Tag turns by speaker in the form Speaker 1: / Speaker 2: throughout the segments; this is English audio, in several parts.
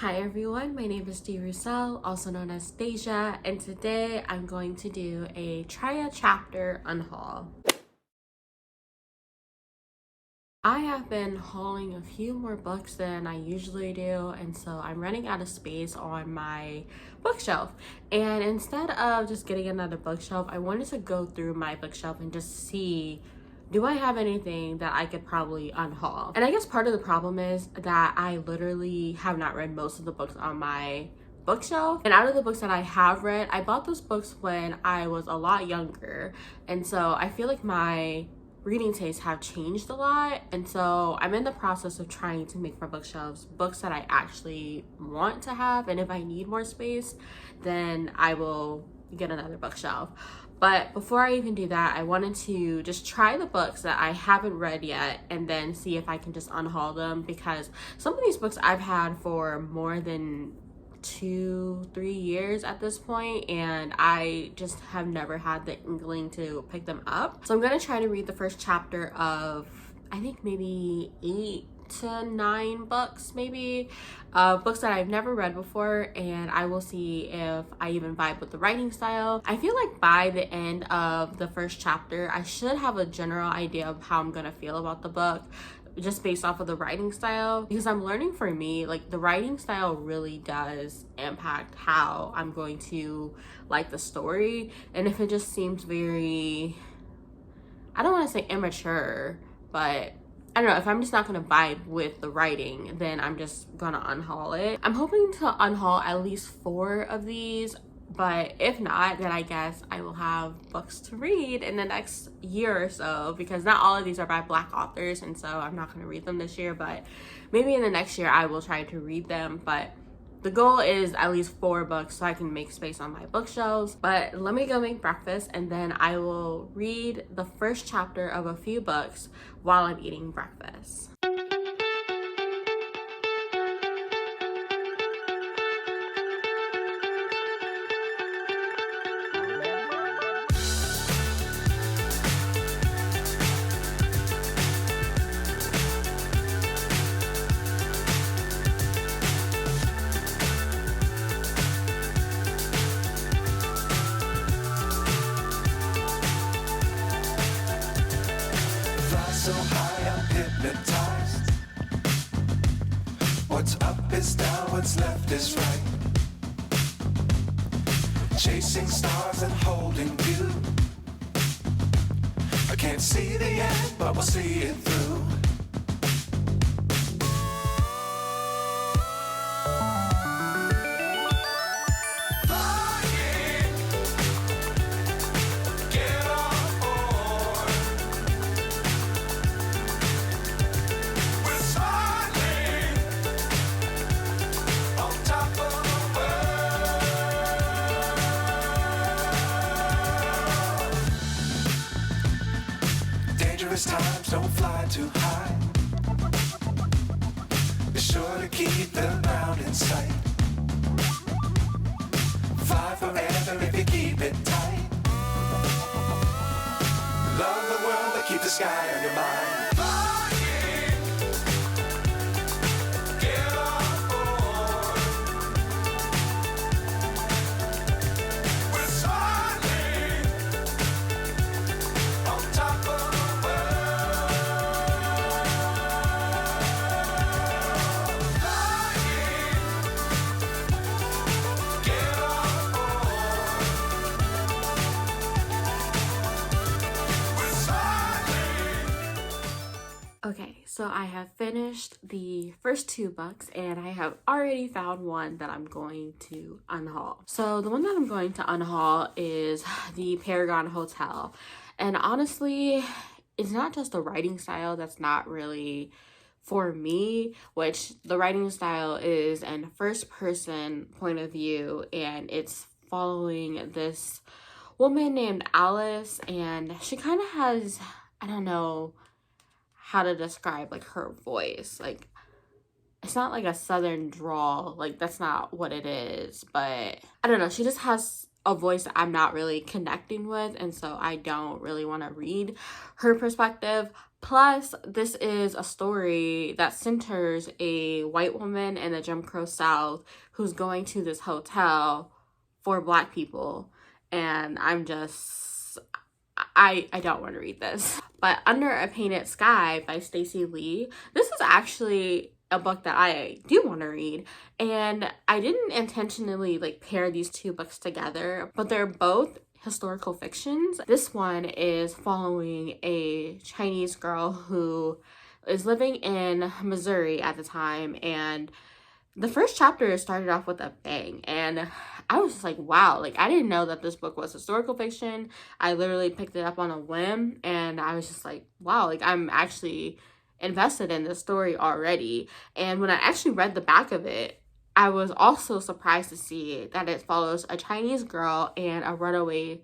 Speaker 1: Hi everyone, my name is Dee Roussel, also known as Deja, and today I'm going to do a try a chapter unhaul. I have been hauling a few more books than I usually do, and so I'm running out of space on my bookshelf. And instead of just getting another bookshelf, I wanted to go through my bookshelf and just see, do I have anything that I could probably unhaul? And I guess part of the problem is that I literally have not read most of the books on my bookshelf. And out of the books that I have read, I bought those books when I was a lot younger. And so I feel like my reading tastes have changed a lot. And so I'm in the process of trying to make my bookshelves books that I actually want to have. And if I need more space, then I will get another bookshelf. But before I even do that, I wanted to just try the books that I haven't read yet and then see if I can just unhaul them, because some of these books I've had for more than 2-3 years at this point, and I just have never had the inkling to pick them up. So I'm gonna try to read the first chapter of, I think maybe 8 to 9 books, maybe books that I've never read before, and I will see if I even vibe with the writing style. I feel like by the end of the first chapter I should have a general idea of how I'm gonna feel about the book, just based off of the writing style, because I'm learning, for me, like, the writing style really does impact how I'm going to like the story. And if it just seems very, I don't want to say immature, but I don't know, if I'm just not gonna vibe with the writing, then I'm just gonna unhaul it. I'm hoping to unhaul at least 4 of these, but if not, then I guess I will have books to read in the next year or so, because not all of these are by Black authors, and so I'm not gonna read them this year, but maybe in the next year I will try to read them. But the goal is at least 4 books so I can make space on my bookshelves. But let me go make breakfast, and then I will read the first chapter of a few books while I'm eating breakfast.
Speaker 2: So high, I'm hypnotized. What's up is down, what's left is right. Chasing stars and holding you. I can't see the end, but we'll see it through. Times don't fly too high. Be sure to keep the ground in sight. Fly forever if you keep it tight. Love the world, but keep the sky on your mind.
Speaker 1: Okay, so I have finished the first 2 books, and I have already found one that I'm going to unhaul. So the one that I'm going to unhaul is the Paragon Hotel. And honestly, it's not just the writing style that's not really for me, which the writing style is in first person point of view, and it's following this woman named Alice, and she kind of has, I don't know how to describe, like, her voice. Like, it's not like a southern drawl, like, that's not what it is, but I don't know, she just has a voice that I'm not really connecting with, and so I don't really want to read her perspective. Plus, this is a story that centers a white woman in the Jim Crow South who's going to this hotel for Black people. And I'm just, I don't want to read this. But Under a Painted Sky by Stacey Lee, this is actually a book that I do want to read, and I didn't intentionally like pair these two books together, but they're both historical fictions. This one is following a Chinese girl who is living in Missouri at the time, and the first chapter started off with a bang, and I was just like, wow, like I didn't know that this book was historical fiction. I literally picked it up on a whim, and I was just like, wow, like I'm actually invested in this story already. And when I actually read the back of it, I was also surprised to see that it follows a Chinese girl and a runaway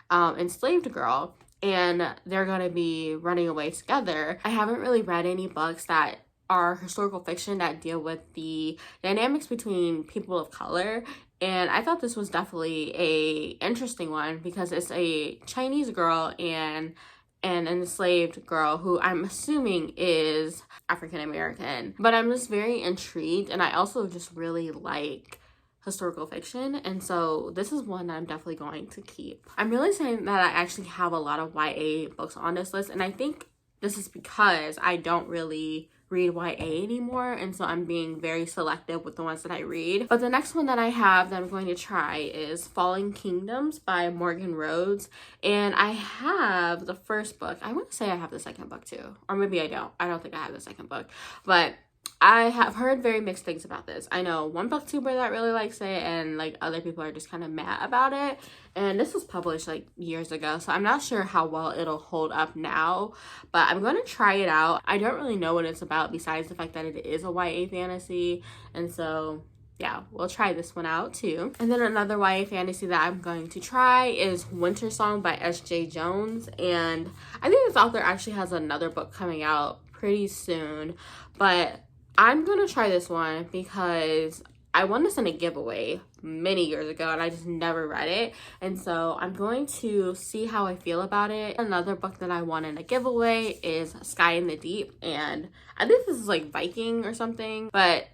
Speaker 1: enslaved girl, and they're going to be running away together. I haven't really read any books that are historical fiction that deal with the dynamics between people of color, and I thought this was definitely a interesting one because it's a Chinese girl and an enslaved girl who I'm assuming is African American. But I'm just very intrigued, and I also just really like historical fiction, and so this is one that I'm definitely going to keep. I'm really saying that I actually have a lot of YA books on this list, and I think this is because I don't really read YA anymore, and so I'm being very selective with the ones that I read. But the next one that I have that I'm going to try is Falling Kingdoms by Morgan Rhodes, and I have the first book. I want to say I have the second book too, or maybe I don't think I have the second book, but I have heard very mixed things about this. I know one booktuber that really likes it, and like other people are just kind of mad about it. And this was published like years ago, so I'm not sure how well it'll hold up now, but I'm going to try it out. I don't really know what it's about besides the fact that it is a YA fantasy, and so yeah, we'll try this one out too. And then another YA fantasy that I'm going to try is Wintersong by Jae-Jones, and I think this author actually has another book coming out pretty soon, but I'm going to try this one because I won this in a giveaway many years ago and I just never read it. And so I'm going to see how I feel about it. Another book that I won in a giveaway is Sky in the Deep. And I think this is like Viking or something. But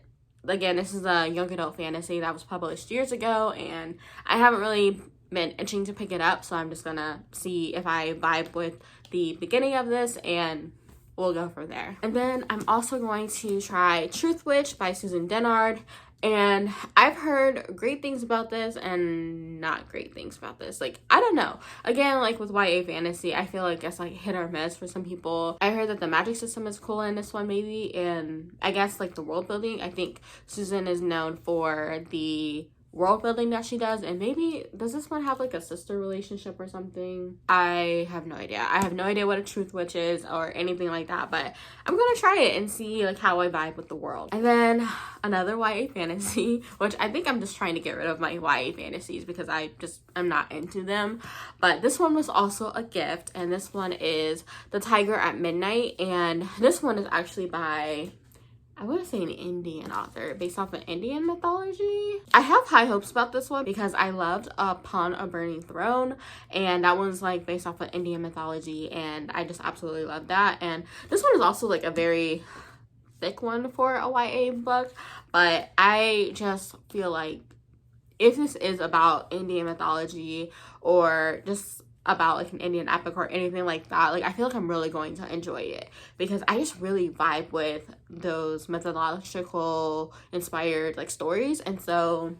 Speaker 1: again, this is a young adult fantasy that was published years ago. And I haven't really been itching to pick it up. So I'm just going to see if I vibe with the beginning of this, and we'll go from there. And then I'm also going to try Truthwitch by Dennard. And I've heard great things about this and not great things about this. Like, I don't know. Again, like with YA fantasy, I feel like it's like hit or miss for some people. I heard that the magic system is cool in this one maybe. And I guess like the world building. I think Susan is known for the world building that she does, and maybe does this one have like a sister relationship or something? I have no idea. I have no idea what a Truthwitch is or anything like that, but I'm gonna try it and see like how I vibe with the world. And then another YA fantasy, which I think I'm just trying to get rid of my YA fantasies because I'm not into them, but this one was also a gift, and this one is The Tiger at Midnight, and this one is actually by, I want to say, an Indian author based off of Indian mythology. I have high hopes about this one because I loved Upon a Burning Throne, and that one's like based off of Indian mythology, and I just absolutely love that. And this one is also like a very thick one for a YA book, but I just feel like if this is about Indian mythology or just about like an Indian epic or anything like that, like I feel like I'm really going to enjoy it because I just really vibe with those mythological inspired like stories. And so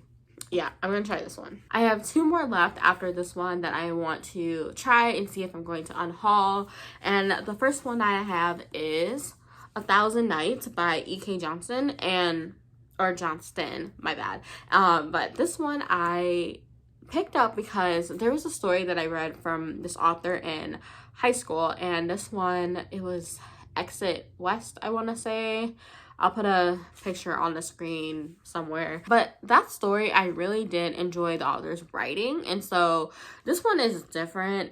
Speaker 1: yeah, I'm gonna try this one. I have two more left after this one that I want to try and see if I'm going to unhaul, and the first one that I have is 1,000 Nights by E.K. Johnston, or Johnston, my bad. But this one I picked up because there was a story that I read from this author in high school, and this one, it was Exit West, I want to say. I'll put a picture on the screen somewhere, but that story, I really did enjoy the author's writing, and so this one is different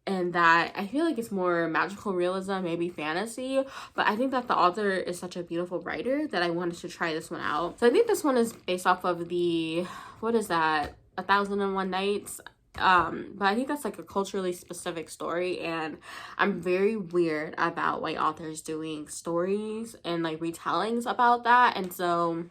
Speaker 1: in that I feel like it's more magical realism, maybe fantasy, but I think that the author is such a beautiful writer that I wanted to try this one out. So I think this one is based off of the, what is that, 1001 Nights. But I think that's like a culturally specific story, and I'm very weird about white authors doing stories and like retellings about that. And so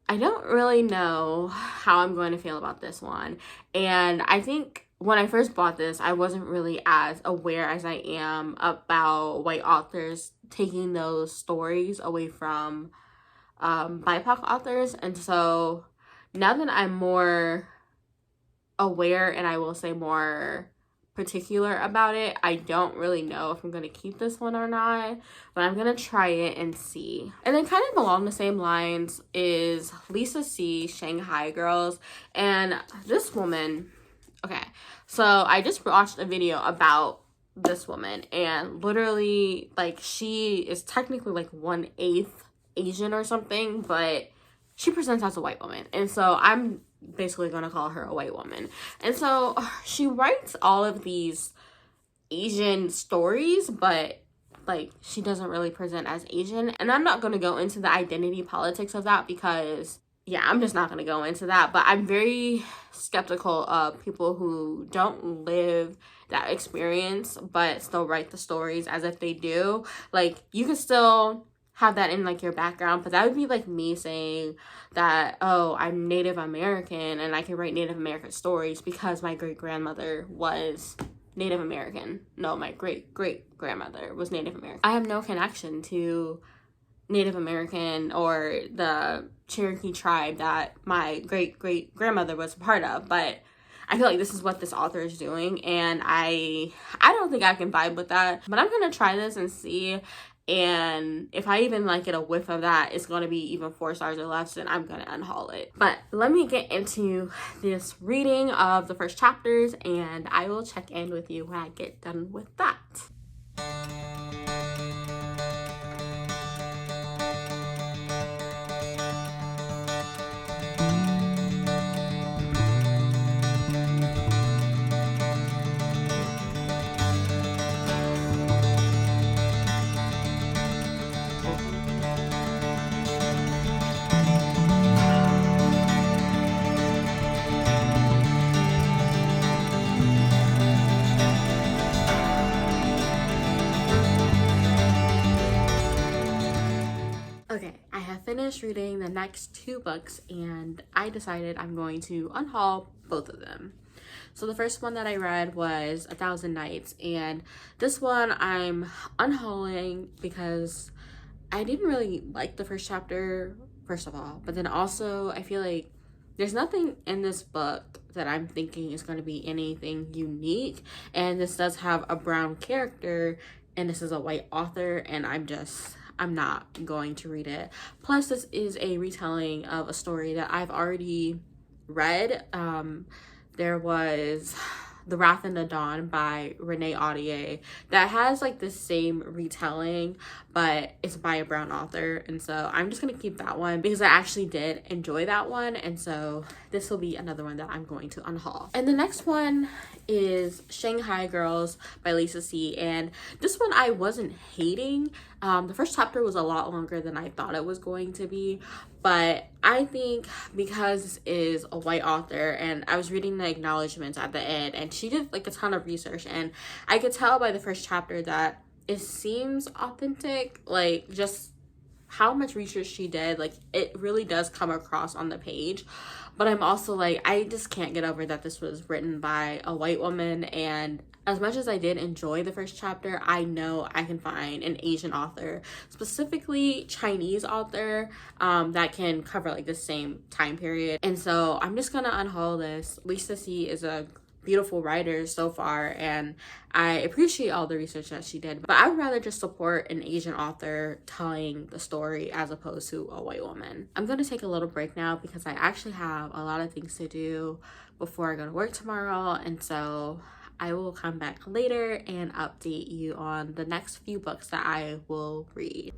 Speaker 1: I don't really know how I'm going to feel about this one. And I think when I first bought this, I wasn't really as aware as I am about white authors taking those stories away from BIPOC authors. And so now that I'm more aware, and I will say more particular about it, I don't really know if I'm going to keep this one or not, but I'm going to try it and see. And then kind of along the same lines is Lisa C, Shanghai Girls. And this woman, okay, so I just watched a video about this woman, and literally, like, she is technically like 1/8 Asian or something, but she presents as a white woman. And so I'm basically gonna call her a white woman. And so she writes all of these Asian stories, but like she doesn't really present as Asian. And I'm not gonna go into the identity politics of that because yeah, I'm just not gonna go into that. But I'm very skeptical of people who don't live that experience but still write the stories as if they do. Like, you could still have that in like your background, but that would be like me saying that, oh, I'm Native American and I can write Native American stories because my great-grandmother was Native American. No, my great-great-grandmother was Native American. I have no connection to Native American or the Cherokee tribe that my great-great-grandmother was a part of, but I feel like this is what this author is doing, and I don't think I can vibe with that. But I'm gonna try this and see. And if I even like get a whiff of that, it's going to be even 4 stars or less, then I'm going to unhaul it. But let me get into this reading of the first chapters, and I will check in with you when I get done with that. Okay, I have finished reading the next 2 books, and I decided I'm going to unhaul both of them. So the first one that I read was 1,000 Nights, and this one I'm unhauling because I didn't really like the first chapter, first of all, but then also I feel like there's nothing in this book that I'm thinking is going to be anything unique, and this does have a brown character, and this is a white author, and I'm not going to read it. Plus, this is a retelling of a story that I've already read. There was The Wrath in the Dawn by Renee Audier that has like the same retelling, but it's by a brown author. And so I'm just going to keep that one because I actually did enjoy that one. And so this will be another one that I'm going to unhaul. And the next one is Shanghai Girls by Lisa C. And this one I wasn't hating. The first chapter was a lot longer than I thought it was going to be, but I think because this is a white author, and I was reading the acknowledgments at the end, and she did like a ton of research, and I could tell by the first chapter that it seems authentic, like just how much research she did, like it really does come across on the page. But I'm also like, I just can't get over that this was written by a white woman, and as much as I did enjoy the first chapter, I know I can find an Asian author, specifically Chinese author, that can cover like the same time period. And so I'm just gonna unhaul this. Lisa C is a beautiful writer so far, and I appreciate all the research that she did, but I would rather just support an Asian author telling the story as opposed to a white woman. I'm going to take a little break now because I actually have a lot of things to do before I go to work tomorrow, and so I will come back later and update you on the next few books that I will read.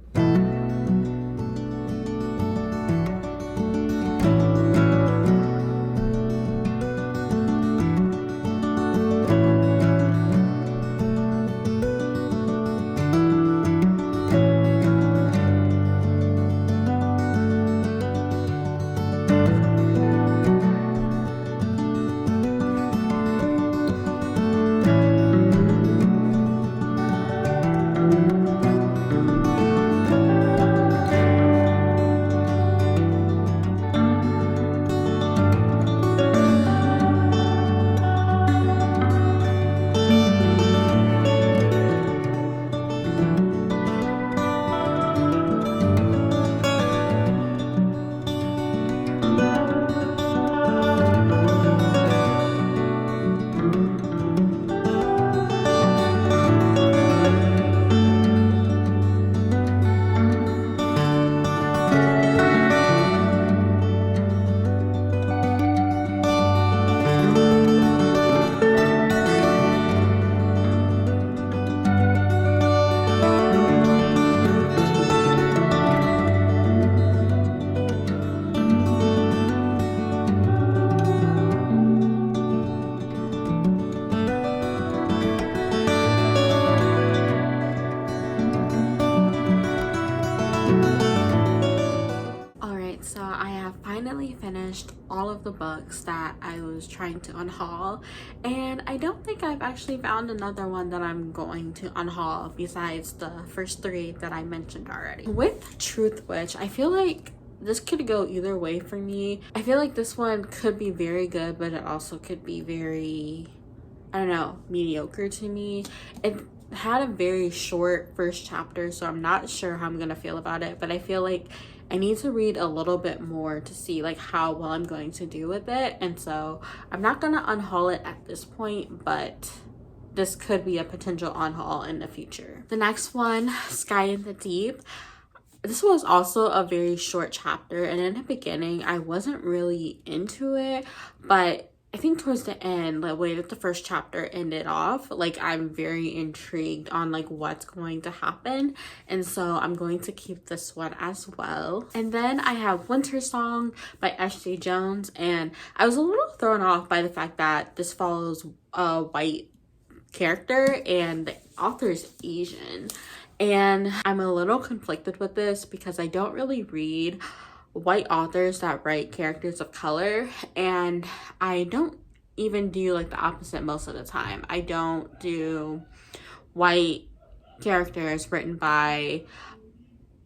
Speaker 1: finally finished all of the books that I was trying to unhaul, and I don't think I've actually found another one that I'm going to unhaul besides the first 3 that I mentioned already. With Truthwitch, I feel like this could go either way for me. I feel like this one could be very good, but it also could be very, I don't know, mediocre to me. It had a very short first chapter, so I'm not sure how I'm gonna feel about it, but I feel like I need to read a little bit more to see like how well I'm going to do with it. And so I'm not gonna unhaul it at this point, but this could be a potential unhaul in the future. The next one, Sky in the Deep. This was also a very short chapter, and in the beginning I wasn't really into it, but I think towards the end, the way that the first chapter ended off, like I'm very intrigued on like what's going to happen, and so I'm going to keep this one as well. And then I have Wintersong by Jae-Jones, and I was a little thrown off by the fact that this follows a white character and the author is Asian, and I'm a little conflicted with this because I don't really read white authors that write characters of color, and I don't even do like the opposite most of the time. I don't do white characters written by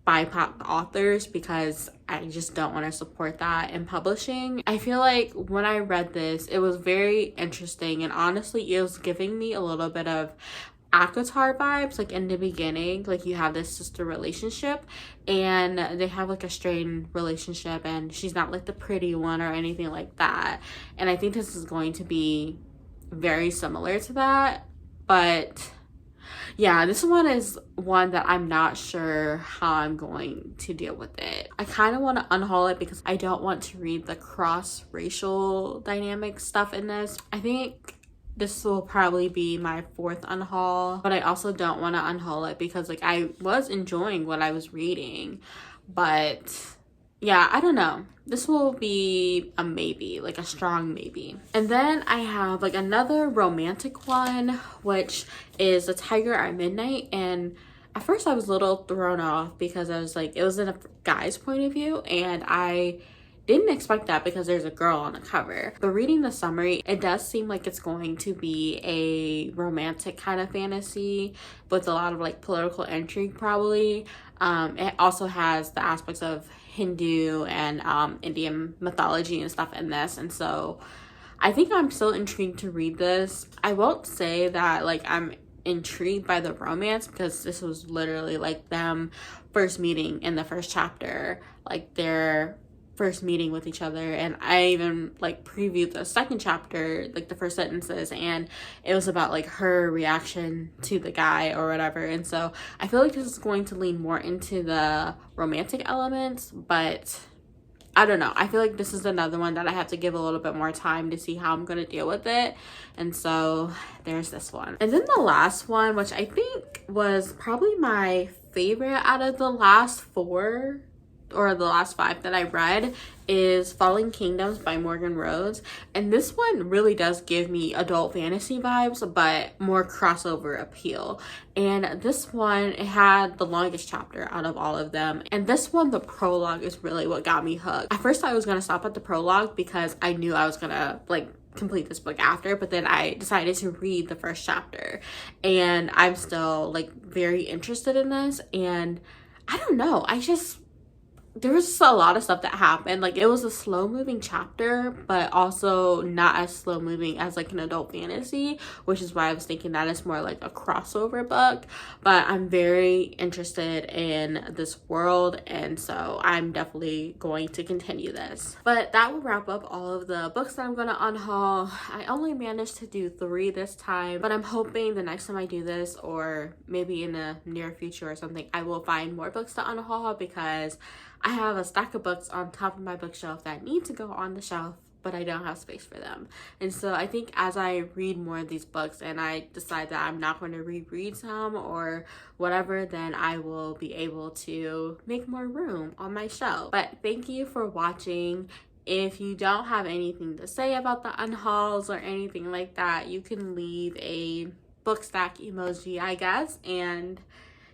Speaker 1: BIPOC authors because I just don't want to support that in publishing. I feel like when I read this, it was very interesting, and honestly it was giving me a little bit of Acotar vibes. Like in the beginning, like you have this sister relationship and they have like a strained relationship, and she's not like the pretty one or anything like that, and I think this is going to be very similar to that. But yeah, this one is one that I'm not sure how I'm going to deal with it. I kind of want to unhaul it because I don't want to read the cross-racial dynamic stuff in this. I think this will probably be my 4th unhaul, but I also don't want to unhaul it because like I was enjoying what I was reading. But yeah, I don't know. This will be a maybe, like a strong maybe. And then I have like another romantic one, which is A Tiger at Midnight. And at first I was a little thrown off because I was like, it was in a guy's point of view, and I didn't expect that because there's a girl on the cover. But reading the summary, it does seem like it's going to be a romantic kind of fantasy with a lot of like political intrigue probably. It also has the aspects of Hindu and Indian mythology and stuff in this, and so I think I'm still intrigued to read this. I won't say that like I'm intrigued by the romance because this was literally like them first meeting in the first chapter, like their first meeting with each other, and I even like previewed the second chapter, like the first sentences, and it was about like her reaction to the guy or whatever. And so I feel like this is going to lean more into the romantic elements, but I don't know. I feel like this is another one that I have to give a little bit more time to see how I'm going to deal with it. And so there's this one. And then the last one, which I think was probably my favorite out of the last 4 or the last 5 that I read, is Falling Kingdoms by Rhodes. And this one really does give me adult fantasy vibes, but more crossover appeal. And this one, it had the longest chapter out of all of them. And this one, the prologue is really what got me hooked. At first I was gonna stop at the prologue because I knew I was gonna like complete this book after, but then I decided to read the first chapter, and I'm still like very interested in this. And I don't know, there was just a lot of stuff that happened. Like it was a slow moving chapter, but also not as slow moving as like an adult fantasy, which is why I was thinking that it's more like a crossover book. But I'm very interested in this world, and so I'm definitely going to continue this. But that will wrap up all of the books that I'm going to unhaul. I only managed to do 3 this time, but I'm hoping the next time I do this, or maybe in the near future or something, I will find more books to unhaul because I have a stack of books on top of my bookshelf that need to go on the shelf, but I don't have space for them. And so I think as I read more of these books and I decide that I'm not going to reread some or whatever, then I will be able to make more room on my shelf. But thank you for watching. If you don't have anything to say about the unhauls or anything like that, you can leave a book stack emoji, I guess. And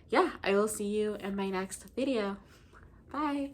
Speaker 1: yeah, I will see you in my next video. Bye.